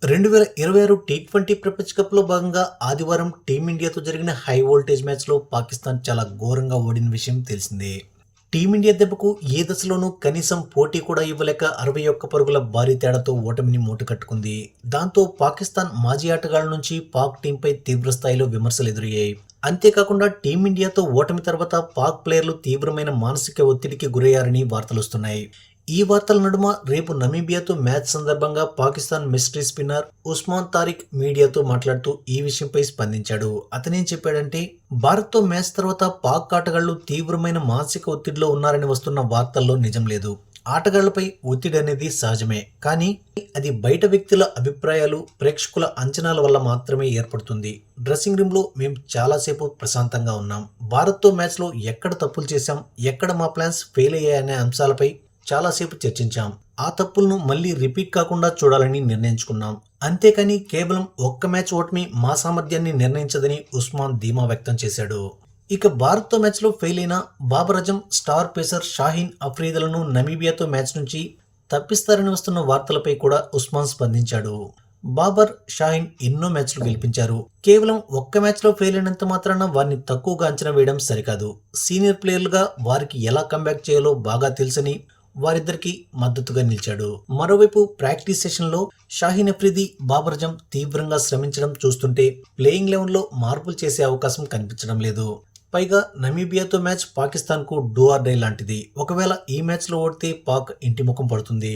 2026 T20 ప్రపంచ కప్లో భాగంగా ఆదివారం టీమిండియాతో జరిగిన హై వోల్టేజ్ మ్యాచ్లో పాకిస్తాన్ చాలా ఘోరంగా ఓడిన విషయం తెలిసిందే. టీమిండియా దెబ్బకు ఏ దశలోనూ కనీసం పోటీ కూడా ఇవ్వలేక 61 పరుగుల భారీ తేడాతో ఓటమిని మూటకట్టుకుంది. దాంతో పాకిస్తాన్ మాజీ ఆటగాళ్ల నుంచి పాక్ టీంపై తీవ్రస్థాయిలో విమర్శలు ఎదురయ్యాయి. అంతేకాకుండా టీమిండియాతో ఓటమి తర్వాత పాక్ ప్లేయర్లు తీవ్రమైన మానసిక ఒత్తిడికి గురయ్యారని వార్తలొస్తున్నాయి. ఈ వార్తల నడుమ రేపు నమీబియాతో మ్యాచ్ సందర్భంగా పాకిస్తాన్ మిస్టరీ స్పిన్నర్ ఉస్మాన్ తారిక్ మీడియాతో మాట్లాడుతూ ఈ విషయంపై స్పందించాడు. అతనేం చెప్పాడంటే, భారత్తో మ్యాచ్ తర్వాత పాక్ ఆటగాళ్లు తీవ్రమైన మానసిక ఒత్తిడిలో ఉన్నారని వస్తున్న వార్తల్లో నిజం లేదు. ఆటగాళ్లపై ఒత్తిడి అనేది సహజమే, కానీ అది బయట వ్యక్తుల అభిప్రాయాలు, ప్రేక్షకుల అంచనాల వల్ల మాత్రమే ఏర్పడుతుంది. డ్రెస్సింగ్ రూమ్లో మేము చాలాసేపు ప్రశాంతంగా ఉన్నాం. భారత్తో మ్యాచ్లో ఎక్కడ తప్పులు చేశాం, ఎక్కడ మా ప్లాన్స్ ఫెయిల్ అయ్యాయనే అంశాలపై చాలాసేపు చర్చించాం. ఆ తప్పులను మళ్ళీ రిపీట్ కాకుండా చూడాలని నిర్ణయించుకున్నాం. అంతేకాని కేవలం ఒక్క మ్యాచ్ ఓటమి మా సామర్థ్యాన్ని నిర్ణయించదని ఉస్మాన్ ధీమా వ్యక్తం చేశాడు. ఇక భారత్తో మ్యాచ్లో ఫెయిల్ అయిన బాబర్ అజం, స్టార్ పేసర్ షాహీన్ అఫ్రీదులను నమీబియాతో మ్యాచ్ నుంచి తప్పిస్తారని వస్తున్న వార్తలపై కూడా ఉస్మాన్ స్పందించాడు. బాబర్, షాహీన్ ఎన్నో మ్యాచ్లు గెలిపించారు. కేవలం ఒక్క మ్యాచ్లో ఫెయిల్ అయినంత మాత్రాన వారిని తక్కువగా అంచనా వేయడం సరికాదు. సీనియర్ ప్లేయర్లుగా వారికి ఎలా కంబ్యాక్ చేయాలో బాగా తెలుసని వారిద్దరికి మద్దతుగా నిలిచాడు. మరోవైపు ప్రాక్టీస్ సెషన్లో షాహీన్ అఫ్రిది, బాబర్ అజం తీవ్రంగా శ్రమించడం చూస్తుంటే ప్లేయింగ్ 11లో మార్పులు చేసే అవకాశం కనిపించడం లేదు. పైగా నమీబియాతో మ్యాచ్ పాకిస్తాన్కు డూ ఆర్ డై లాంటిది. ఒకవేళ ఈ మ్యాచ్లో ఓడితే పాక్ ఇంటి ముఖం పడుతుంది.